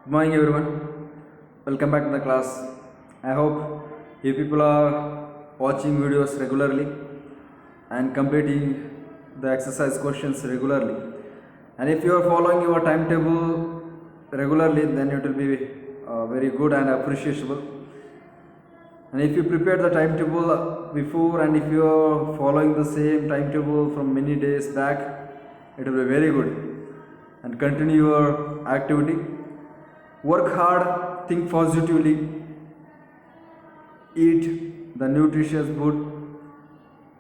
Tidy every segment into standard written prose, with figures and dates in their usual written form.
Good morning, everyone. Welcome back to the class. I hope you people are watching videos regularly and completing the exercise questions regularly. And if you are following your timetable regularly, then it will be very good and appreciable. And if you prepare the timetable before and if you are following the same timetable from many days back, it will be very good. And continue your activity. Work hard, think positively, eat the nutritious food,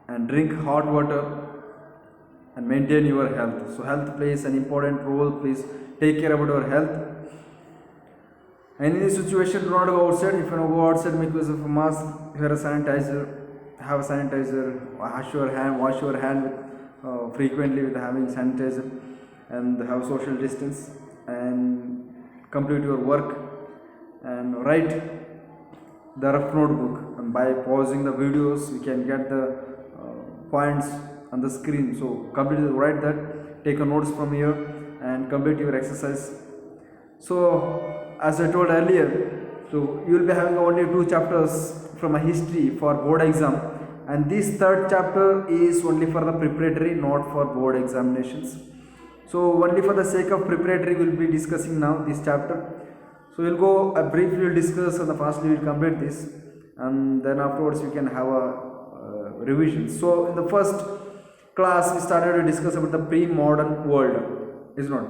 and drink hot water and maintain your health. So, health plays an important role. Please take care about your health. And in this situation, do not go outside. If you go outside, make use of a mask, wear a sanitizer, have a sanitizer, wash your hand with, frequently with having sanitizer, and have social distance, and complete your work and write the rough notebook. And by pausing the videos, we can get the points on the screen. So completely write that, take a notes from here, and complete your exercise. So as I told earlier, so you will be having only two chapters from a history for board exam, and this third chapter is only for the preparatory, not for board examinations. So only for the sake of preparatory, we will be discussing now this chapter. So we'll go briefly we'll discuss and firstly we'll complete this, and then afterwards we can have a revision. So in the first class we started to discuss about the pre-modern world, is not?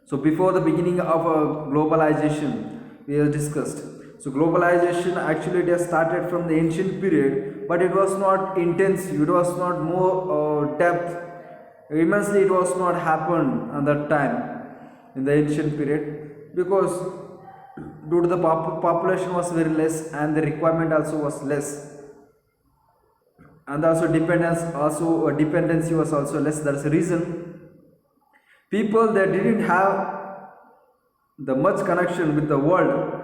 So before the beginning of globalization, we have discussed. So globalization actually it has started from the ancient period, but it was not intensive. It was not more depth. Immensely, it was not happened at that time in the ancient period, because due to the population was very less and the requirement also was less, and also dependency was also less. That's the reason people that didn't have the much connection with the world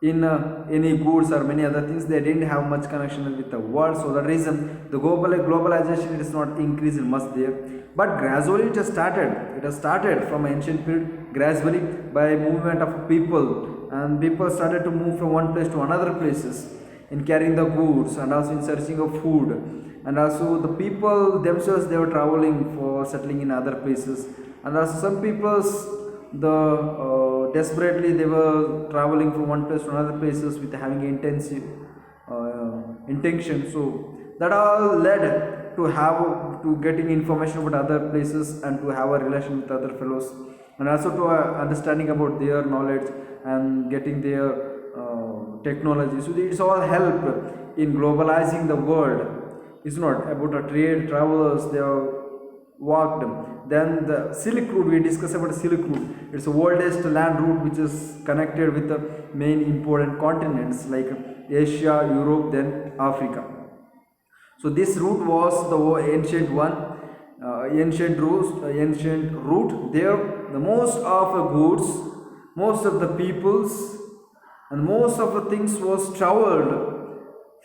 in any goods or many other things. They didn't have much connection with the world, so the reason the globalization is not increased much there. But gradually it has started from ancient period, gradually by movement of people, and people started to move from one place to another places in carrying the goods and also in searching of food. And also the people themselves, they were traveling for settling in other places. And also some people's desperately they were traveling from one place to another places with having intensive intention. So that all led to have to getting information about other places and to have a relation with other fellows, and also to understanding about their knowledge and getting their technology. So it's all help in globalizing the world. It's not about a trade travelers, they are walked. Then the Silk Route, we discussed about Silk Route. It's the oldest land route which is connected with the main important continents like Asia, Europe, then Africa. So this route was the ancient one, ancient route. There, the most of the goods, most of the peoples, and most of the things was traveled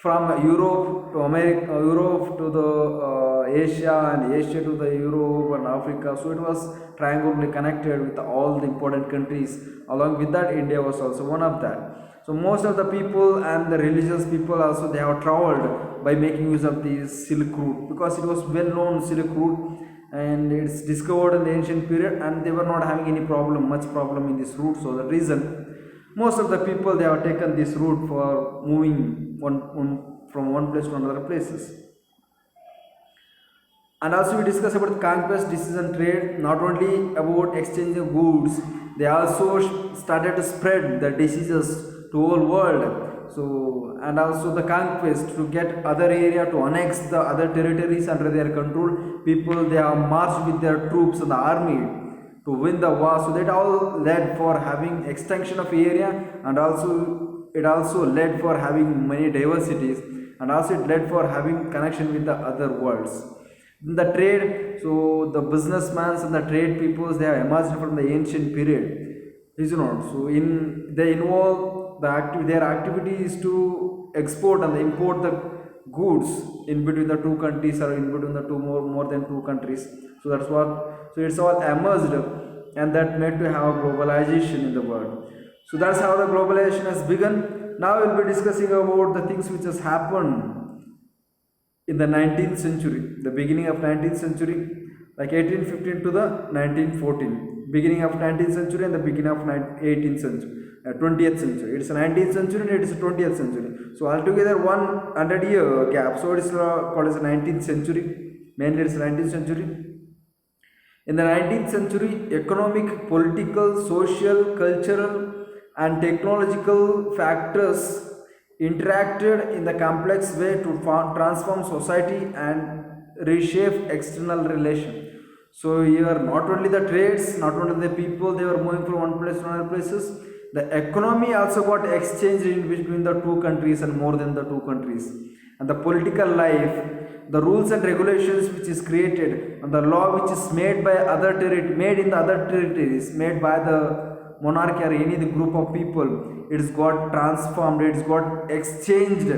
from Europe to America, Europe to the Asia, and Asia to the Europe and Africa. So it was triangularly connected with all the important countries. Along with that, India was also one of that. So most of the people and the religious people also, they have traveled by making use of the Silk Route, because it was well known Silk Route, and it's discovered in the ancient period, and they were not having any much problem in this route. So the reason most of the people, they have taken this route for moving from one place to another places. And also we discuss about conquest, decision trade, not only about exchanging goods, they also started to spread the diseases to whole world. So, and also the conquest, to get other area, to annex the other territories under their control. People, they have marched with their troops and the army to win the war. So that all led for having extension of area, and also it also led for having many diversities, and also it led for having connection with the other worlds. In the trade, so the businessmen and the trade peoples, they have emerged from the ancient period, is not? So in they involve their activity is to export and import the goods in between the two countries, or in between the more than two countries. So that's what, so it's all emerged and that made to have globalization in the world. So that's how the globalization has begun. Now we'll be discussing about the things which has happened in the 19th century, the beginning of 19th century, like 1815 to the 1914, beginning of 19th century and the beginning of 18th century, 20th century. It's a 19th century and it is a 20th century. So altogether 100-year gap. So it is called as a 19th century. Mainly it's 19th century. In the 19th century, economic, political, social, cultural, and technological factors interacted in the complex way to transform society and reshape external relations. So here, not only the trades, not only the people, they were moving from one place to another places. The economy also got exchanged in between the two countries and more than the two countries. And the political life, the rules and regulations which is created, and the law which is made by made in the other territories, made by the monarchy or any the group of people, it is got transformed, it is got exchanged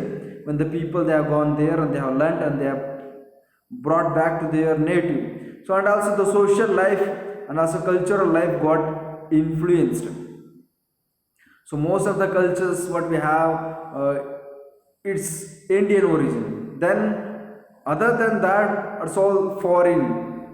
when the people they have gone there and they have learnt and they have brought back to their native. So and also the social life and also cultural life got influenced. So most of the cultures what we have, it's Indian origin. Then other than that, it's all foreign.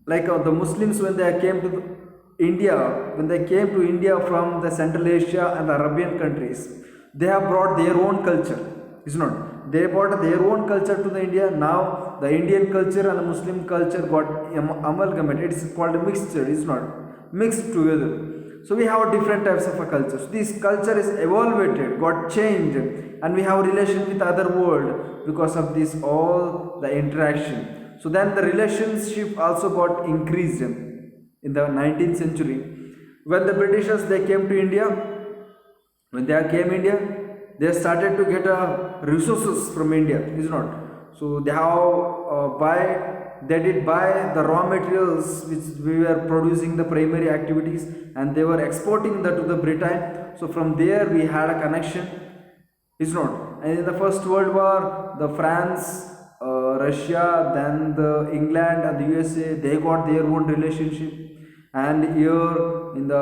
Like the Muslims when they came to India, when they came to India from the Central Asia and the Arabian countries, they have brought their own culture. It's not. They brought their own culture to the India. Now the Indian culture and the Muslim culture got amalgamated. It's called a mixture. It's not mixed together. So we have different types of a culture. So this culture is evolved, got changed, and we have relation with other world because of this all the interaction. So then the relationship also got increased in the 19th century. When the Britishers they came to India, when they came India, they started to get resources from India. Is not. So they have they did buy the raw materials which we were producing the primary activities, and they were exporting that to the Britain. So from there we had a connection. Is not. And in the First World War, the France, Russia, then the England and the USA, they got their own relationship. And here in the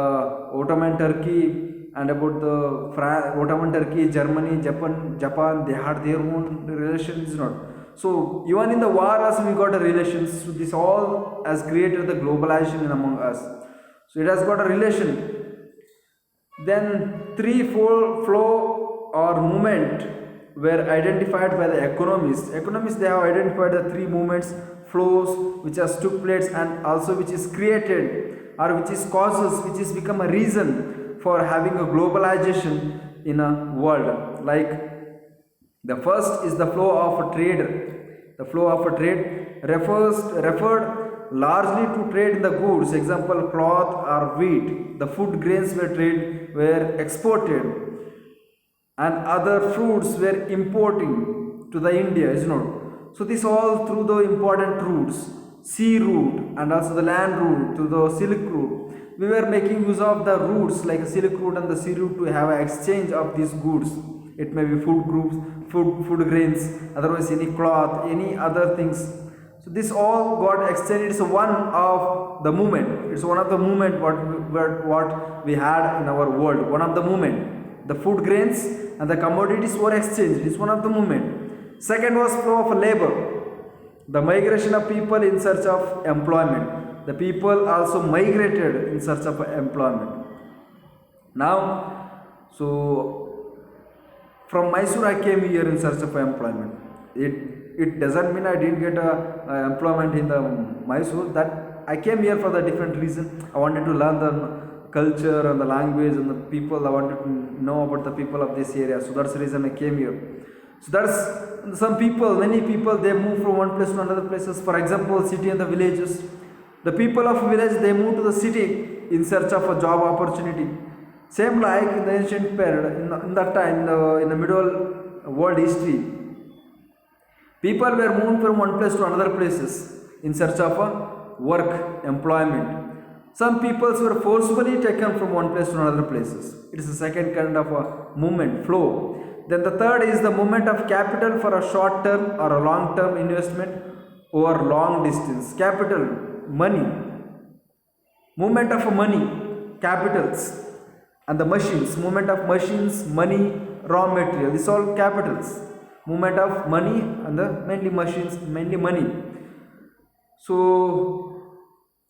Ottoman Turkey and about the Ottoman Turkey, Germany, Japan, they had their own relations. Not. So even in the war also we got a relations. So this all has created the globalization among us. So it has got a relation. Then three-fold flow or movement were identified by the economists. Economists they have identified the three movements, flows which has took place and also which is created or which is causes, which is become a reason for having a globalization in a world. Like the first is the flow of a trade. The flow of a trade referred largely to trade in the goods, example cloth or wheat. The food grains were exported, and other fruits were importing to the India, is not. So this all through the important routes, sea route and also the land route to the Silk route. We were making use of the routes like Silk route and the sea route to have an exchange of these goods. It may be food groups, food grains, otherwise any cloth, any other things. So this all got extended. It's one of the movement. It's one of the movement what we had in our world. One of the movement. The food grains and the commodities were exchanged. It's one of the movement. Second was flow of labor. The migration of people in search of employment. The people also migrated in search of employment. Now, so from Mysore I came here in search of employment. It doesn't mean I didn't get a employment in the Mysore. That I came here for the different reason. I wanted to learn the culture and the language and the people. I wanted to know about the people of this area. So that's the reason I came here. So that's many people they move from one place to another places. For example, city and the villages. The people of village they move to the city in search of a job opportunity. Same like in the ancient period, in that time, in the middle world history, people were moved from one place to another places in search of a work, employment. Some peoples were forcefully taken from one place to another places. It is the second kind of a movement, flow. Then the third is the movement of capital for a short term or a long term investment over long distance. Capital, money. movement of money, capitals, and the machines, movement of machines, money, raw material, this all capitals, movement of money and the mainly machines, mainly money. So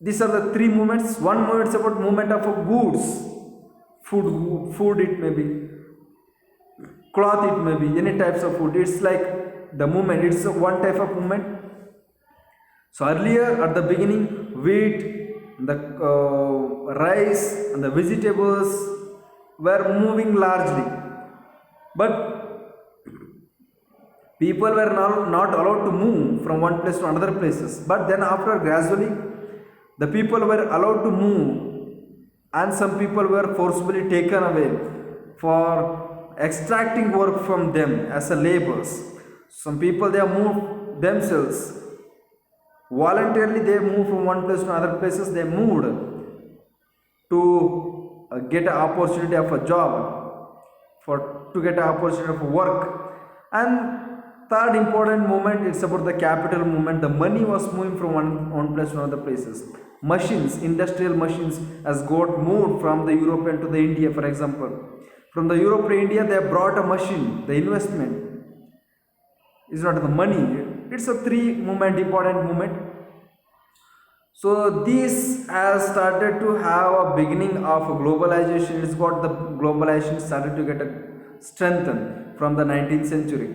these are the three movements. One movement is about movement of goods, food it may be, cloth it may be, any types of food. It's like the movement, it's one type of movement. So earlier at the beginning, wheat, the rice and the vegetables were moving largely, but people were not allowed to move from one place to another places. But then after gradually the people were allowed to move, and some people were forcibly taken away for extracting work from them as a labors. Some people they moved themselves voluntarily, they moved from one place to other places, they moved to get an opportunity of a job, for to get an opportunity of work. And third important movement, it's about the capital movement. The money was moving from one place to another places. Machines, industrial machines has got moved from the European to the India, for example. From the Europe to India, they brought a machine. The investment is not the money. It's a three movement, important movement. So this has started to have a beginning of globalization. It's got the globalization started to get a strengthen from the 19th century.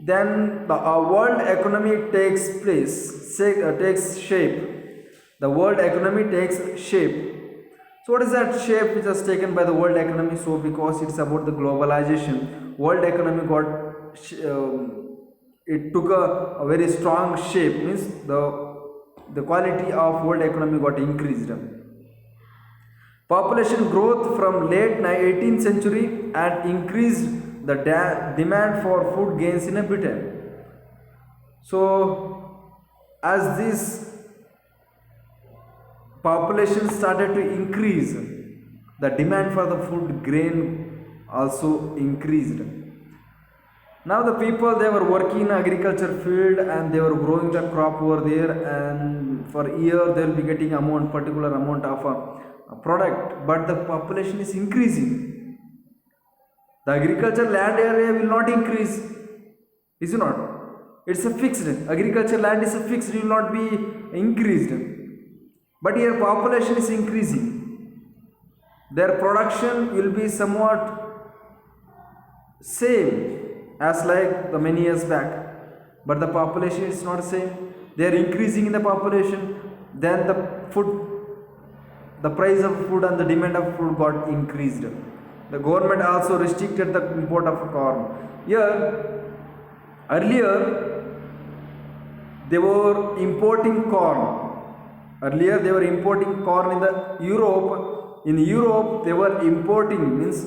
Then the world economy takes takes shape. The world economy takes shape. So what is that shape which is taken by the world economy? So because it's about the globalization, world economy got it took a very strong shape, means the quality of world economy got increased. Population growth from late 18th century and increased the demand for food gains in a Britain. So as this population started to increase, the demand for the food grain also increased. Now the people, they were working in agriculture field and they were growing the crop over there, and for a year they will be getting particular amount of a product, but the population is increasing. The agriculture land area will not increase, is it not? It's a fixed, agriculture land is a fixed, it will not be increased. But here population is increasing, their production will be somewhat same as like the many years back, but the population is not same. They are increasing in the population, then the price of food and the demand of food got increased. The government also restricted the import of corn. Here earlier they were importing corn. Earlier they were importing corn in the Europe. In Europe they were importing, means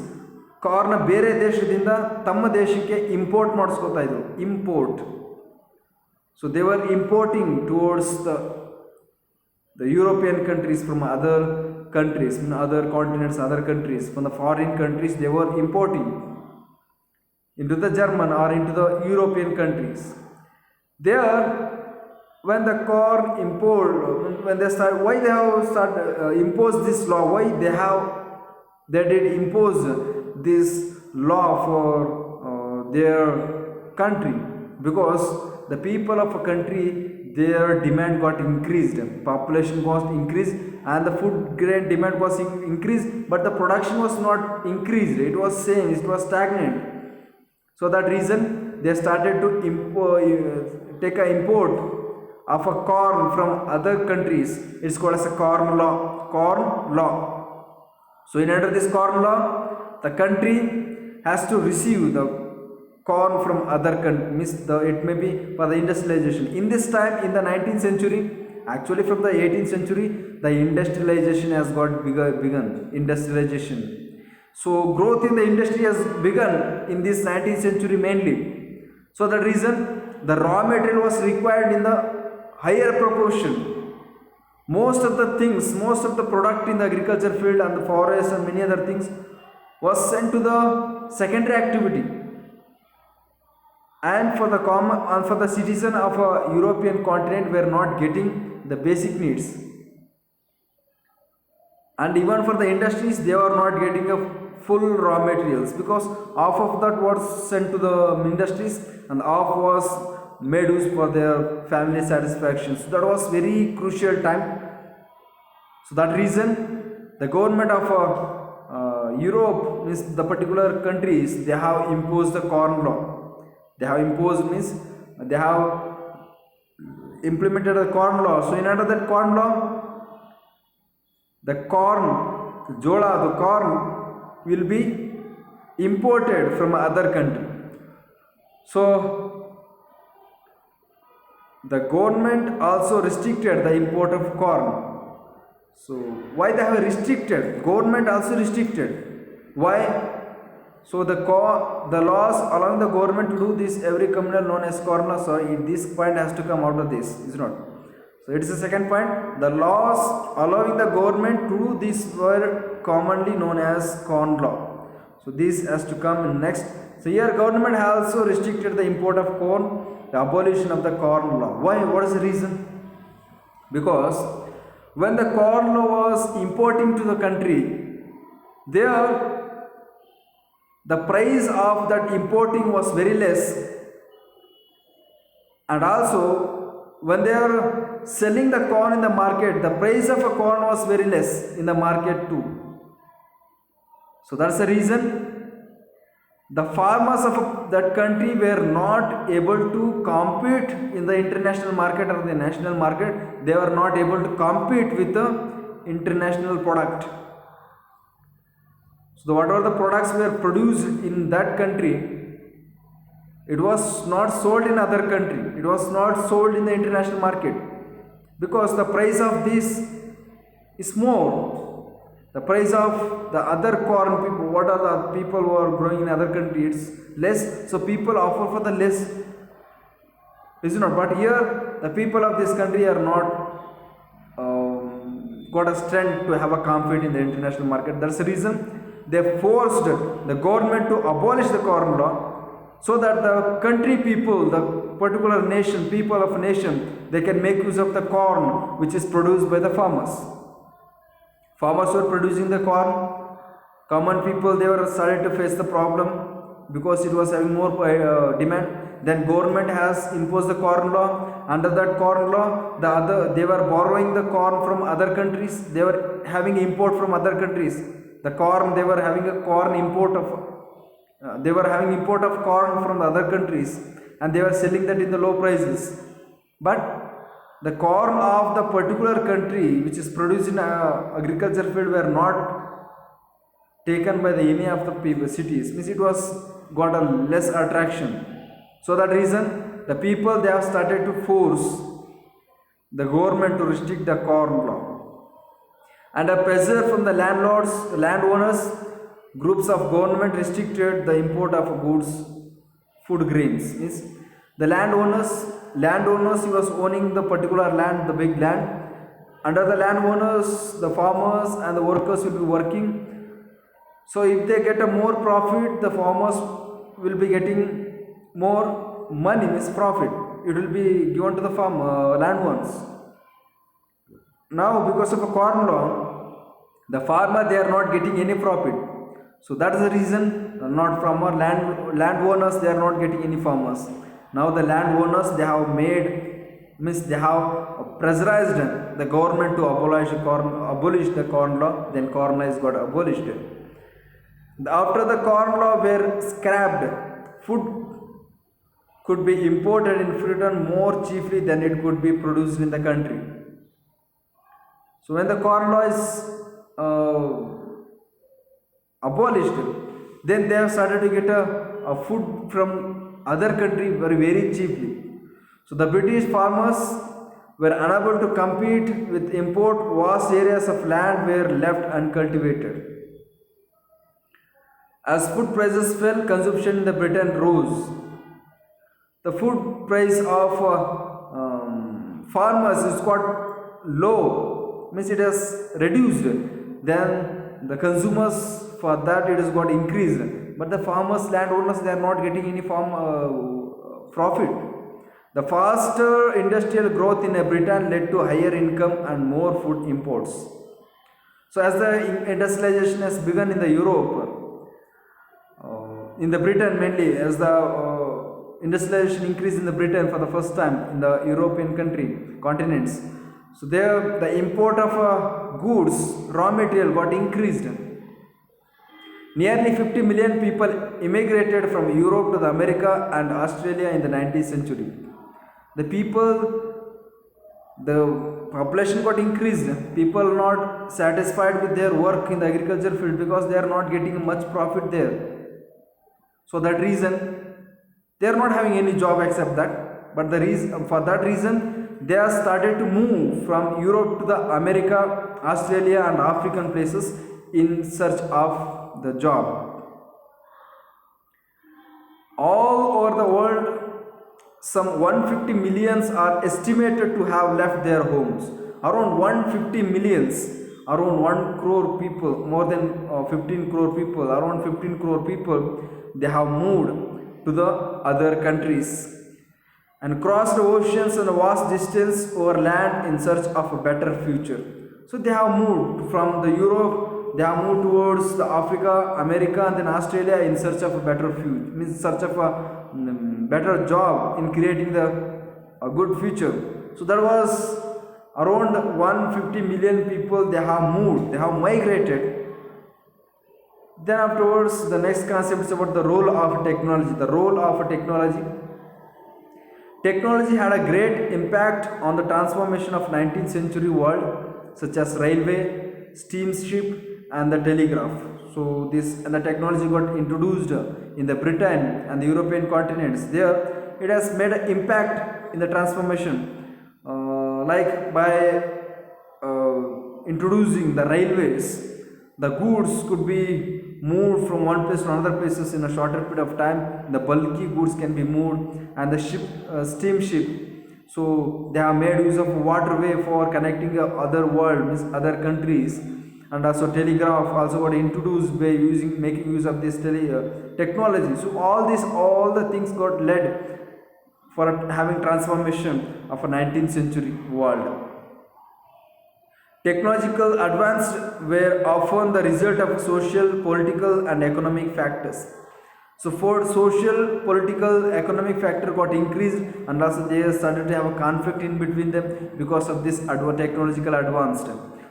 ಕಾರ್ನ ಬೇರೆ ದೇಶದಿಂದ ತಮ್ಮ ದೇಶಕ್ಕೆ import ಮಾಡಿಸ್ಕೊತಾ ಇದ್ರು, import. So they were importing towards the European countries from other countries, from other continents, other countries, from the foreign countries, they were importing into the German or into the European countries. There, when the corn import, when they start, why they have imposed this law? Why they did impose this law for their country? Because the people of a country, their demand got increased, population was increased, and the food grain demand was increased, but the production was not increased, it was same, it was stagnant. So that reason they started to take an import of a corn from other countries. It's called as a corn law. So in under this corn law, the country has to receive the corn from other countries. It may be for the industrialization. In this time, in the 19th century, actually from the 18th century, the industrialization has got begun. Industrialization. So growth in the industry has begun in this 19th century mainly. So that reason, the raw material was required in the higher proportion. Most of the things, most of the product in the agriculture field and the forest and many other things was sent to the secondary activity. And for the citizen of a European continent were not getting the basic needs. and even for the industries they were not getting a full raw materials, because half of that was sent to the industries and half was made use for their family satisfaction. So that was very crucial time. So that reason the government of Europe, means the particular countries, they have imposed the corn law. They have imposed means they have implemented a corn law. So in under that corn law, the corn, jola, the corn will be imported from other country. So the government also restricted the import of corn. So why they have restricted? Government also restricted. Why? So the laws allowing the government to do this, every criminal known as corn law. So this point has to come out of this, is not. So it is the second point. The laws allowing the government to do this were commonly known as corn law. So this has to come in next. So here government has also restricted the import of corn, the abolition of the corn law. Why? What is the reason? Because when the corn law was importing to the country, there the price of that importing was very less, and also when they are selling the corn in the market, the price of a corn was very less in the market too. So that's the reason the farmers of that country were not able to compete in the international market or the national market. They were not able to compete with the international product. So whatever the products were produced in that country, it was not sold in other country. It was not sold in the international market, because the price of this is more. The price of the other corn, people, what are the people who are growing in other countries, less. So people offer for the less, is it not? But here the people of this country are not got a strength to have a compete in the international market. That's the reason they forced the government to abolish the corn law, so that the country people, the particular nation, people of a nation, they can make use of the corn which is produced by the farmers. Farmers were producing the corn. Common people, they were started to face the problem because it was having more demand. Then government has imposed the corn law. Under that corn law, they were borrowing the corn from other countries. They were having import from other countries. The corn, they were having a corn import of they were having import of corn from the other countries, and they were selling that in the low prices. But the corn of the particular country which is produced in agriculture field were not taken by any of the people, cities. Means it was got a less attraction. So that reason the people, they have started to force the government to restrict the corn law. Under pressure from the landlords, landowners, groups of government restricted the import of goods, food grains. Means the landowners, he was owning the particular land, the big land. Under the landowners, the farmers and the workers will be working. So if they get a more profit, the farmers will be getting more money, means profit. It will be given to the landowners. Now because of a corn law, the farmer, they are not getting any profit. So that is the reason, not from our landowners, they are not getting any farmers. Now the landowners, they have they have pressurized the government to abolish the corn law. Then corn law is got abolished. After the corn law were scrapped, food could be imported in Britain more cheaply than it could be produced in the country. So when the corn law is abolished, then they have started to get a food from other country very cheaply. So the British farmers were unable to compete with import. Vast areas of land were left uncultivated. As food prices fell, consumption in the Britain rose. The food price of farmers is quite low, means it has reduced. Then the consumers, for that it has got increased. But the farmers, landowners, they are not getting any profit. The faster industrial growth in Britain led to higher income and more food imports. So as the industrialization has begun in the Europe, in the Britain mainly, as the industrialization increased in the Britain for the first time in the European continents. So there the import of goods, raw material got increased. Nearly 50 million people immigrated from Europe to the America and Australia in the 19th century. The population got increased. People not satisfied with their work in the agriculture field because they are not getting much profit there. So that reason they are not having any job except that. But the reason for that reason they are started to move from Europe to the America, Australia, and African places in search of the job. All over the world, some 150 millions are estimated to have left their homes. Around 150 millions, around 1 crore people, more than 15 crore people, around 15 crore people, they have moved to the other countries and crossed the oceans and a vast distance over land in search of a better future. So they have moved from the Europe, they have moved towards the Africa, America, and then Australia in search of a better future, means search of a better job in creating a good future. So there was around 150 million people, they have moved, they have migrated. Then afterwards, the next concept is about the role of technology. The role of technology. Technology had a great impact on the transformation of 19th century world, such as railway, steamship, and the telegraph. So this and the technology got introduced in the Britain and the European continents. There, it has made an impact in the transformation, like by introducing the railways. The goods could be moved from one place to another places in a shorter period of time. The bulky goods can be moved, and the steamship. So they have made use of waterway for connecting the other world, means other countries, and also telegraph also got introduced by making use of this technology. So all the things got led for having transformation of a 19th century world. Technological advances were often the result of social, political, and economic factors. So for social, political, economic factor got increased, and also they started to have a conflict in between them because of this technological advanced.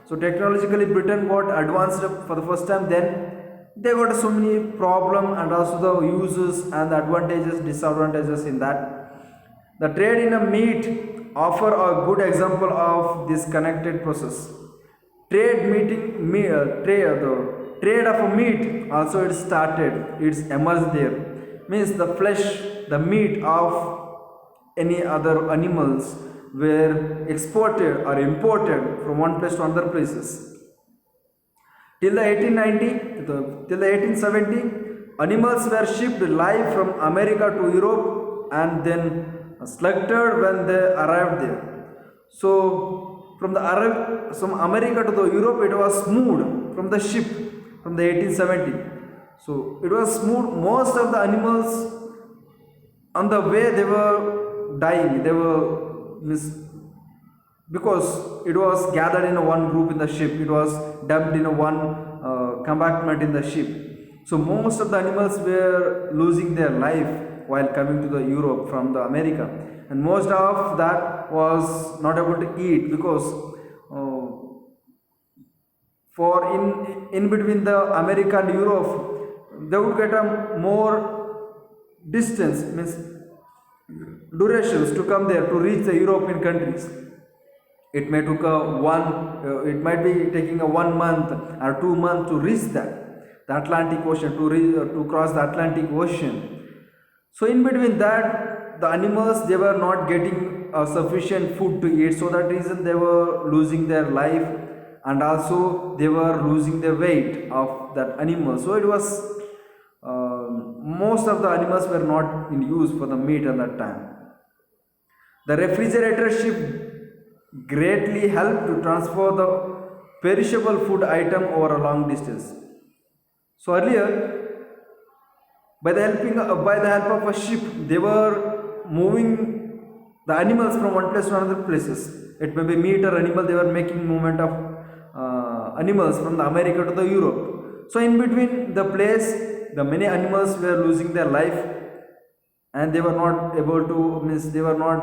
So technologically Britain got advanced for the first time, then they got so many problem and also the uses and the advantages, disadvantages in that. The trade in a meat offer a good example of this connected process. The trade of a meat also it started, it's emerged there. Means the flesh, the meat of any other animals were exported or imported from one place to another places. Till the 1870, animals were shipped live from America to Europe and then slaughtered when they arrived there. So from America to the Europe, it was moved from the ship from the 1870. So it was moved. Most of the animals on the way they were dying. They were because it was gathered in one group in the ship. It was dumped in one compartment in the ship. So most of the animals were losing their life while coming to the Europe from the America, and most of that was not able to eat because for in between the America and Europe they would get a more distance, means durations to come there to reach the European countries. It may took it might be taking a 1 month or 2 months to reach the Atlantic Ocean, to cross the Atlantic Ocean. So in between that, the animals, they were not getting sufficient food to eat, so that reason they were losing their life, and also they were losing the weight of that animal. So it was most of the animals were not in use for the meat at that time. The refrigerator ship greatly helped to transfer the perishable food item over a long distance. So earlier, by the help of a ship, they were moving the animals from one place to another places. It may be meat or animal, they were making movement of animals from the America to the Europe. So in between the place, the many animals were losing their life, and they were not able to, means they were not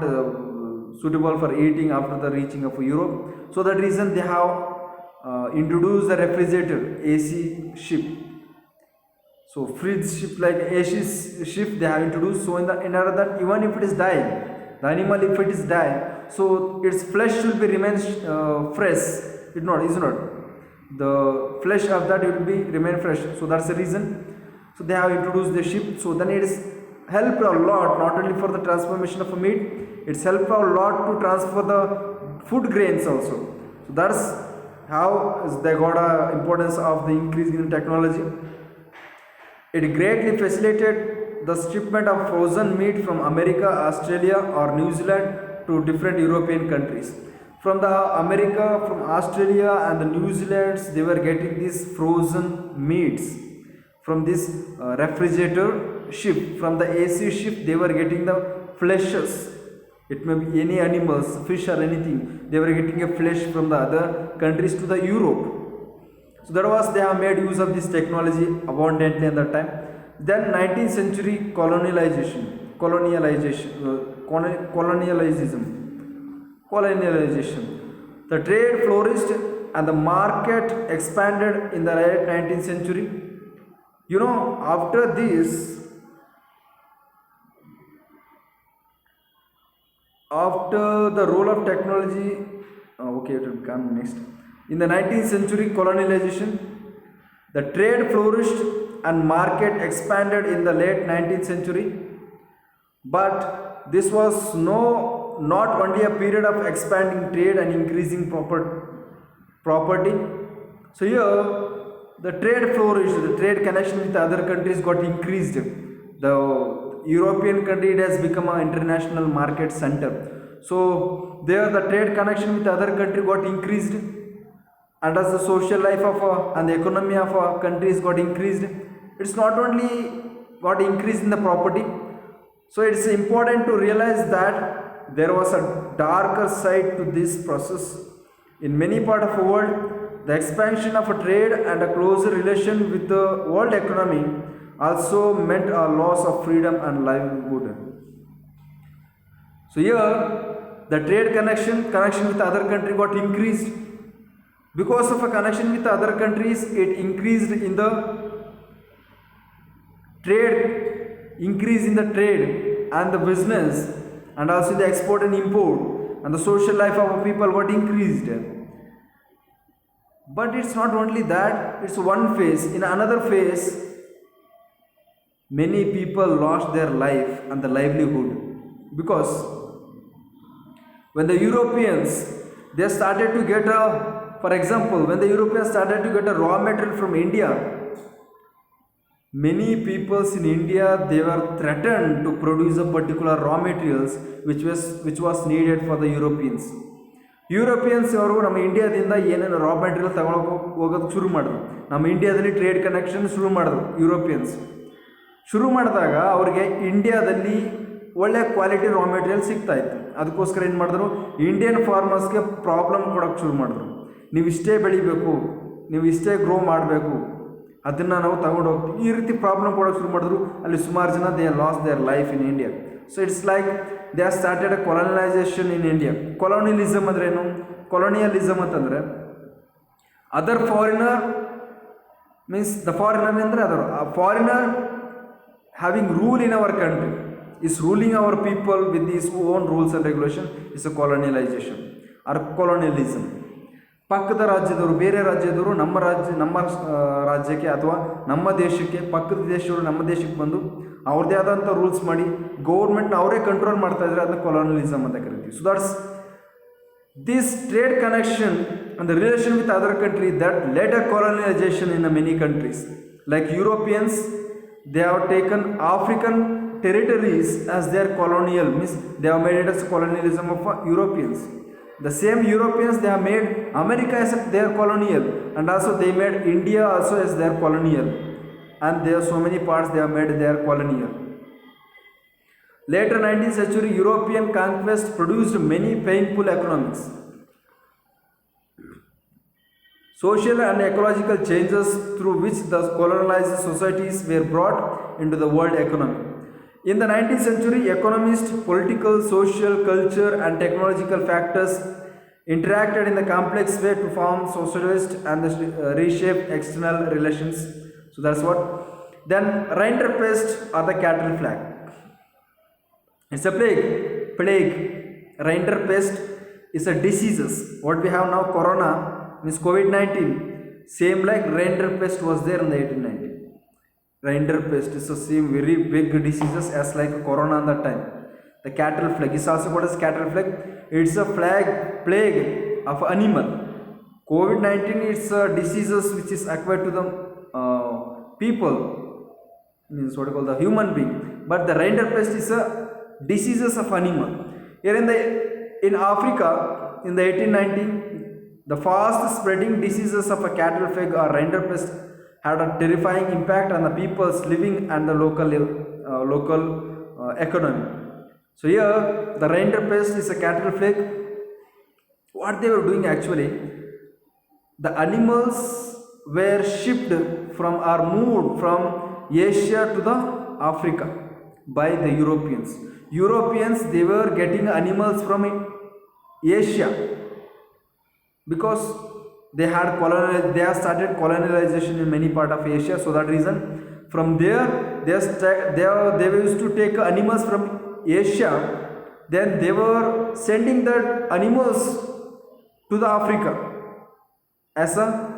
suitable for eating after the reaching of Europe. So that reason they have introduced the refrigerator AC ship. So fridge ship like AC ship they have introduced. So in order that even if it is dying, the animal if it is dying, so its flesh should be remains fresh. It not is not. The flesh of that will be remain fresh. So that's the reason. So they have introduced the ship. So then it is helped a lot, not only for the transformation of a meat, it's helped a lot to transfer the food grains also. So that's how they got a importance of the increase in technology. It greatly facilitated the shipment of frozen meat from America, Australia or New Zealand to different European countries. From the America, from Australia and the New Zealands, they were getting these frozen meats from this refrigerator ship. From the AC ship, they were getting the fleshes. It may be any animals, fish or anything. They were getting a flesh from the other countries to the Europe. So that was they have made use of this technology abundantly at that time. Then 19th century colonialization, colonialization. The trade flourished and the market expanded in the late 19th century. You know, after this, after the role of technology, okay, it will come next. In the 19th century colonialization, the trade flourished and market expanded in the late 19th century. But this was not only a period of expanding trade and increasing property. So here the trade flourished, the trade connection with other countries got increased. The European country it has become an international market center. So there the trade connection with other country got increased, and as the social life of and the economy of countries got increased. It's not only got increased in the property. So it's important to realize that there was a darker side to this process. In many parts of the world, the expansion of a trade and a closer relation with the world economy also meant a loss of freedom and livelihood. So here, the trade connection with other country got increased. Because of a connection with other countries, it increased in the trade, increase in the trade and the business, and also the export and import, and the social life of people got increased. But it's not only that, it's one phase. In another phase, many people lost their life and the livelihood, because when the Europeans they started to get for example, when the Europeans started to get a raw material from India, many peoples in India they were threatened to produce a particular raw materials which was needed for the Europeans. Europeans ಅವರು ನಮ್ಮ ಇಂಡಿಯಾದಿಂದ ಏನೇನು raw material ತಗೊಳಕ್ಕೆ ಹೋಗೋದು ಶುರು ಮಾಡಿದ್ರು. ನಮ್ಮ ಇಂಡಿಯಾದಲ್ಲಿ ಟ್ರೇಡ್ ಕನೆಕ್ಷನ್ ಶುರು ಮಾಡಿದ್ರು ಯುರೋಪಿಯನ್ಸ್. ಶುರು ಮಾಡಿದಾಗ ಅವ್ರಿಗೆ ಇಂಡಿಯಾದಲ್ಲಿ ಒಳ್ಳೆ ಕ್ವಾಲಿಟಿ ರಾ ಮೆಟೀರಿಯಲ್ ಸಿಗ್ತಾಯಿತ್ತು. ಅದಕ್ಕೋಸ್ಕರ ಏನು ಮಾಡಿದ್ರು, ಇಂಡಿಯನ್ ಫಾರ್ಮರ್ಸ್ಗೆ ಪ್ರಾಬ್ಲಮ್ ಕೊಡೋಕ್ಕೆ ಶುರು ಮಾಡಿದ್ರು. ನೀವು ಇಷ್ಟೇ ಬೆಳಿಬೇಕು, ನೀವು ಇಷ್ಟೇ ಗ್ರೋ ಮಾಡಬೇಕು, ಅದನ್ನು ನಾವು ತಗೊಂಡು ಹೋಗ್ತೀವಿ, ಈ ರೀತಿ ಪ್ರಾಬ್ಲಮ್ ಕೊಡೋಕ್ಕೆ ಶುರು ಮಾಡಿದ್ರು. ಅಲ್ಲಿ ಸುಮಾರು ಜನ they lose their life in India. So it's like they are started a colonization in India. Colonialism ಅಂದರೆ ಏನು? ಕೊಲೋನಿಯಲಿಸಮ್ ಅಂತಂದರೆ other foreigner means the foreigner ಅಂದರೆ other foreigner having rule in our country is ruling our people with his own rules and regulation is a colonialization or colonialism. ಪಕ್ಕದ ರಾಜ್ಯದವರು, ಬೇರೆ ರಾಜ್ಯದವರು ನಮ್ಮ ರಾಜ್ಯಕ್ಕೆ ಅಥವಾ ನಮ್ಮ ದೇಶಕ್ಕೆ, ಪಕ್ಕದ ದೇಶದವರು ನಮ್ಮ ದೇಶಕ್ಕೆ ಬಂದು ಅವ್ರದ್ದೇ ಆದಂಥ ರೂಲ್ಸ್ ಮಾಡಿ ಗೌರ್ಮೆಂಟ್ನ ಅವರೇ ಕಂಟ್ರೋಲ್ ಮಾಡ್ತಾ ಇದ್ದಾರೆ, ಅದನ್ನ ಕೊಲೋನಲಿಸಮ್ ಅಂತ ಕರಿತೀವಿ. So that's this trade connection and the relation with other country that led a colonization in many countries. Like Europeans, they have taken African territories as their colonial, means they have made it as colonialism of Europeans. The same Europeans, they have made America as their colonial, and also they made India also as their colonial, and there are so many parts they have made their colonial. Later 19th century European conquest produced many painful economics. So social and ecological changes through which the colonized societies were brought into the world economy. In the 19th century, economists, political, social, culture, and technological factors interacted in the complex way to form socialist and reshape external relations. So that's what. Then rinderpest or the cattle plague. It's a plague. Rinderpest is a diseases. What we have now, corona means COVID-19. Same like rinderpest was there in the 1890. Rinderpest is the same very big diseases as like corona at that time. The cattle plague is also called as cattle plague. It's a plague of animal. COVID-19 is a diseases which is acquired to the people, means what you call the human being. But the rinderpest is a diseases of animal. Here in Africa in the 1890, the fast spreading diseases of a cattle plague or rinderpest had a terrifying impact on the people's living and the local economy. So here the rinderpest is a cattle plague. What they were doing actually, the animals were shipped from or moved from Asia to the Africa by the Europeans. They were getting animals from Asia because they have started colonization in many part of Asia. So that reason, from there they used to take animals from Asia. Then they were sending the animals to the Africa as a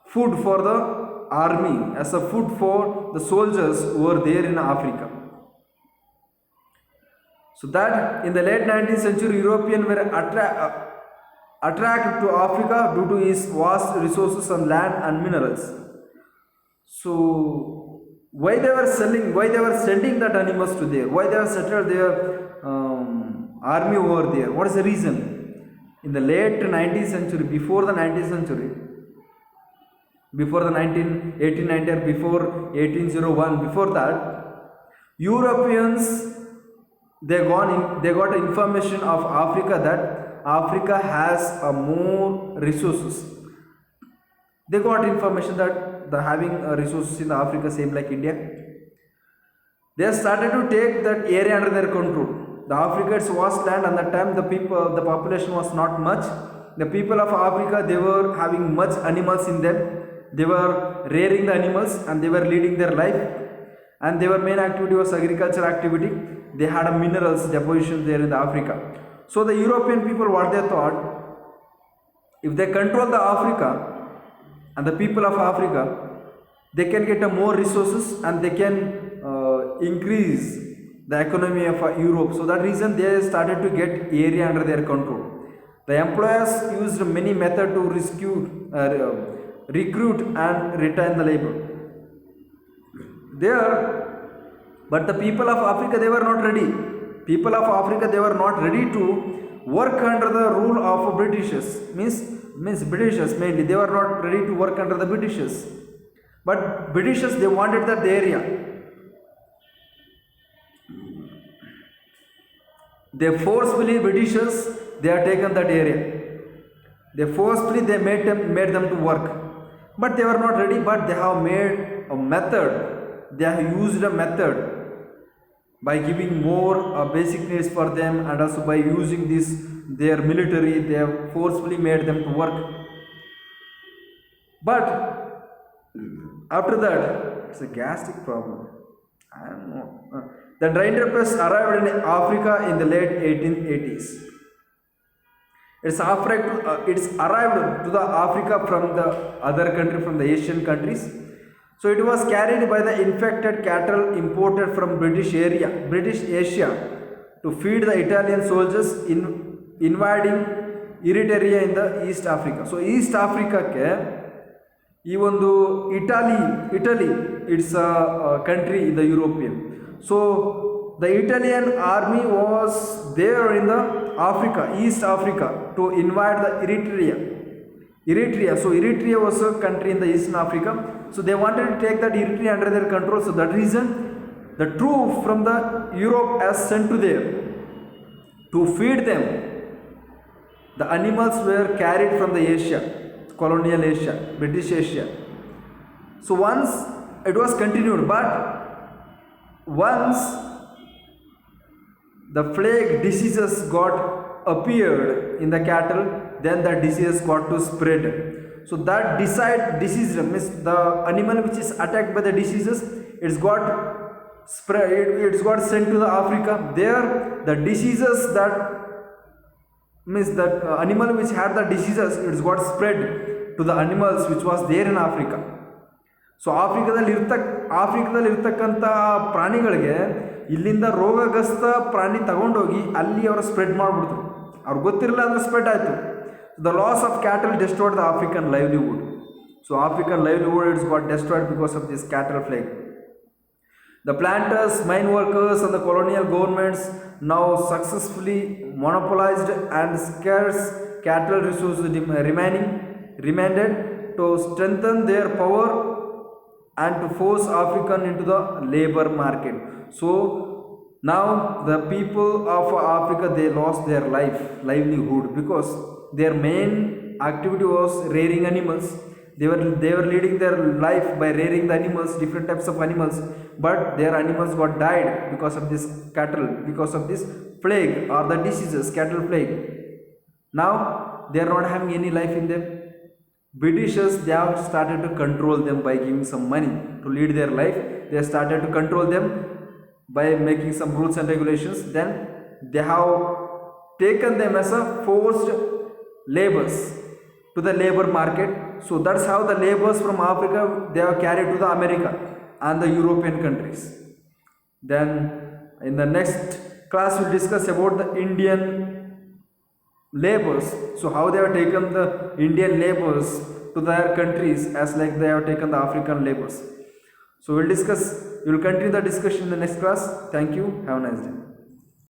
food for the army, as a food for the soldiers who were there in Africa. So that in the late 19th century, Europeans were attracted to Africa due to its vast resources on land and minerals. So why they were sending that animals to there? Why they have settled their army over there? What is the reason? In the late 19th century, before the 19th century, before the 1890 or before 1801, before that, Europeans they got information of Africa that Africa has more resources. They got information that the having resources in Africa same like India. They started to take that area under their control. The Africa is vast land, and that time the population was not much. The people of Africa, they were having much animals in them. They were rearing the animals and they were leading their life, and their main activity was agriculture activity. They had a minerals deposition there in the Africa. So the European people, what they thought, if they control the Africa and the people of Africa, they can get more resources and they can increase the economy of Europe. So that reason they started to get area under their control. The employers used many methods to recruit and retain the labor. But the people of Africa, they were not ready. People of Africa, they were not ready to work under the rule of Britishers. Means Britishers mainly. They were not ready to work under the Britishers. But Britishers, they wanted that area. They forcefully, Britishers, they have taken that area. They made them to work. But they were not ready, but they have made a method. They have used a method by giving more basic needs for them, and also by using their military, they have forcefully made them to work. But after that, it's a gastric problem. I don't know. The rinderpest arrived in Africa in the late 1880s. It's arrived to the Africa from the other country, from the Asian countries. So it was carried by the infected cattle imported from British Asia to feed the Italian soldiers invading Eritrea in the East Africa. So East Africa ಈ ಒಂದು Italy, it's a country in the European. So the Italian army was there in the Africa, East Africa, to invade the Eritrea. So Eritrea was a country in the Eastern Africa. So they wanted to take that Eritrea under their control. So that reason, the troops from the Europe as sent to there to feed them. The animals were carried from the Asia. colonial Asia, British Asia. So once it was continued, but once the plague diseases got appeared in the cattle, then the disease got to spread. So that disease means the animal which is attacked by the diseases, it's got spread, it's got sent to the Africa. There the diseases that means that animal which had the diseases, it's got spread to the animals which was there in Africa. So ಆಫ್ರಿಕಾದಲ್ಲಿರ್ತಕ್ಕಂಥ ಪ್ರಾಣಿಗಳಿಗೆ ಇಲ್ಲಿಂದ ರೋಗಗ್ರಸ್ತ ಪ್ರಾಣಿ ತಗೊಂಡೋಗಿ ಅಲ್ಲಿ ಅವರು spread ಮಾಡಿಬಿಡ್ತು. ಅವ್ರಿಗೆ ಗೊತ್ತಿರಲಿಲ್ಲ ಅಂದರೆ ಸ್ಪ್ರೆಡ್ ಆಯಿತು. The loss of cattle destroyed the African livelihood. So African livelihood it's got destroyed because of this cattle plague. The planters, mine workers and the colonial governments now successfully monopolized and scarce cattle resources remained to strengthen their power and to force African into the labor market. So now the people of Africa, they lost their livelihood because their main activity was rearing animals. They were leading their life by rearing the animals, different types of animals, but their animals got died because of this cattle, because of this plague or the diseases, cattle plague. Now they are not having any life in them. Britishers, they have started to control them by giving some money to lead their life. They started to control them by making some rules and regulations. Then they have taken them as a forced laborers to the labor market. So that's how the laborers from Africa, they are carried to the America and the European countries. Then in the next class we'll discuss about the Indian laborers. So how they have taken the Indian laborers to their countries as like they have taken the African laborers. So we'll continue the discussion in the next class. Thank you. Have a nice day.